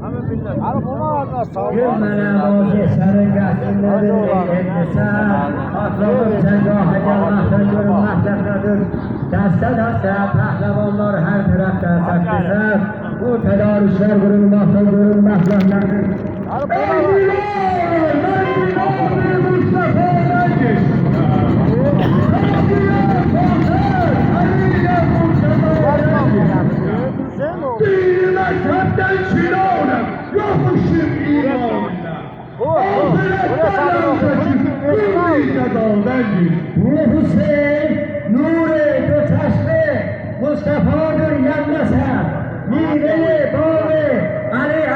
Gülmene boğazı sarı gazeteleri elbisen Atrafım çengaha gelmekten görünmektedir Deste pehlevanlar her tarafta saklısa Bu tedarişler görünmekten görünmektedir Mustafa Mengiz Mezhepten çiğneğinem, yapışır imanına. Bu Hüseyin, Nuri, Göçeşli, Mustafa'dır yanmasa, Miri, Bağlı, Ali